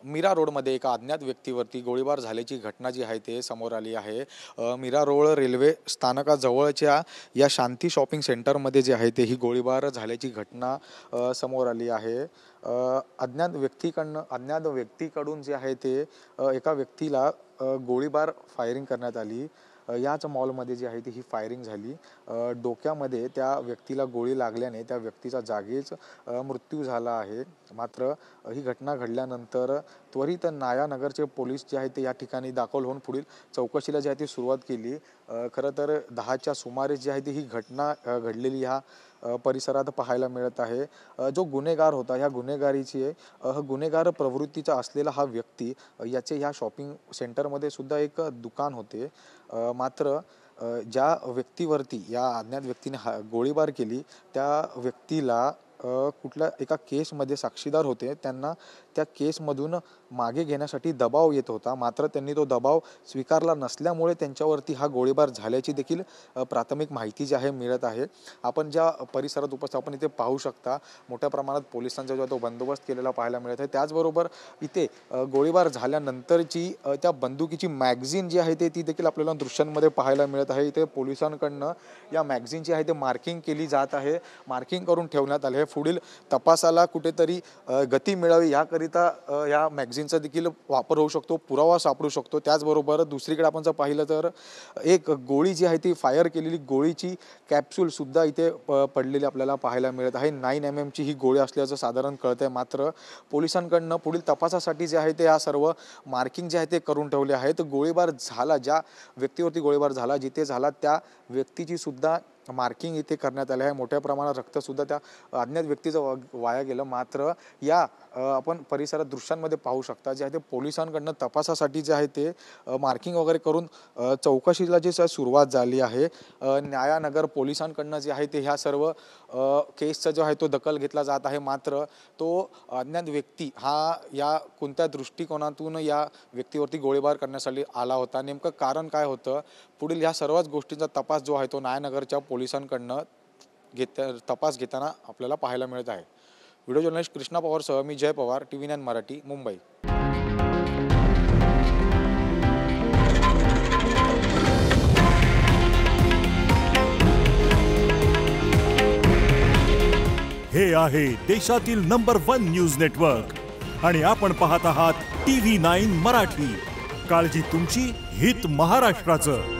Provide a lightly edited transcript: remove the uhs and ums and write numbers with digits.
मीरा रोडमध्ये एका अज्ञात व्यक्तीवरती गोळीबार झाल्याची घटना जी आहे ते समोर आली आहे। मीरा रोड रेल्वे स्थानकाजवळच्या या शांती शॉपिंग सेंटरमध्ये जे आहे ते ही गोळीबार झाल्याची घटना समोर आली आहे। अज्ञात व्यक्तीकडून जे आहे ते एका व्यक्तीला गोळीबार फायरिंग करण्यात आली। याच मॉलमध्ये जी आहे ती ही फायरिंग झाली। डोक्यामध्ये त्या व्यक्तीला गोळी लागल्याने त्या व्यक्तीचा जागीच मृत्यू झाला आहे। मात्र ही घटना घडल्यानंतर त्वरित नायानगरचे पोलीस जे आहेत ते या ठिकाणी दाखल होऊन पुढील चौकशीला जी आहे ती सुरुवात केली। खरं तर 10च्या सुमारे जी आहे ती ही घटना घडलेली ह्या परिसरात पाहायला मिळत आहे। जो गुन्हेगार होता ह्या गुन्हेगारीची गुन्हेगार प्रवृत्तीचा असलेला हा व्यक्ती याचे ह्या शॉपिंग सेंटरमध्ये सुद्धा एक दुकान होते। मात्र ज्या व्यक्तीवरती या अज्ञात व्यक्तीने गोळीबार केली त्या व्यक्तीला कुठल्या एका केसमध्ये साक्षीदार होते, त्यांना त्या केसमधून मागे घेण्यासाठी दबाव येत होता। मात्र त्यांनी तो दबाव स्वीकारला नसल्यामुळे त्यांच्यावरती हा गोळीबार झाल्याची देखील प्राथमिक माहिती जी आहे मिळत आहे। आपण ज्या परिसरात उपस्थित आपण इथे पाहू शकता मोठ्या प्रमाणात पोलिसांचा जो तो बंदोबस्त केलेला पाहायला मिळत आहे। त्याचबरोबर इथे गोळीबार झाल्यानंतरची त्या बंदुकीची मॅगझीन जी आहे ती देखील आपल्याला दृश्यांमध्ये पाहायला मिळत आहे। इथे पोलिसांकडनं या मॅगझीनची आहे ते मार्किंग केली जात आहे, मार्किंग करून ठेवण्यात आले आहे। पुढील तपासाला कुठेतरी गती मिळावी याकरिता या मॅगझीनचा देखील वापर होऊ शकतो, पुरावा सापडू शकतो। त्याचबरोबर दुसरीकडे आपण जर पाहिलं तर एक गोळी जी आहे ती फायर केलेली गोळीची कॅप्सूल सुद्धा इथे पडलेली आपल्याला पाहायला मिळत आहे। 9mm ची ही गोळी असल्याचं साधारण कळतंय। मात्र पोलिसांकडनं पुढील तपासासाठी जे आहे ते या सर्व मार्किंग जे आहे ते करून ठेवले आहेत। गोळीबार झाला ज्या व्यक्तीवरती गोळीबार झाला जिथे झाला त्या व्यक्तीची सुद्धा मार्किंग इथे करण्यात आले आहे। मोठ्या प्रमाणात रक्त सुद्धा त्या अज्ञात व्यक्तीचं वाया गेलं। मात्र या आपण परिसरात दृश्यांमध्ये पाहू शकता जे आहे ते पोलिसांकडनं तपासासाठी जे आहे ते मार्किंग वगैरे करून चौकशीला जी सुरुवात झाली आहे। न्यायानगर पोलिसांकडनं जे आहे ते ह्या सर्व केसचा जो आहे तो दखल घेतला जात आहे। मात्र तो अज्ञात व्यक्ती हा या कोणत्या दृष्टिकोनातून या व्यक्तीवरती गोळीबार करण्यासाठी आला होता, नेमकं कारण काय होतं, पुढील ह्या सर्वच गोष्टींचा तपास जो आहे तो न्यायानगरच्या पोलिसांकडनं तपास घेताना आपल्याला पाहायला मिळत आहे। व्हिडिओ जर्नलिस्ट कृष्णा पवारसह मी जय पवार, TV9 मराठी, मुंबई। हे आहे देशातील नंबर 1 न्यूज नेटवर्क आणि आपण पाहत आहात TV9 मराठी। काळजी तुमची, हित महाराष्ट्राचं।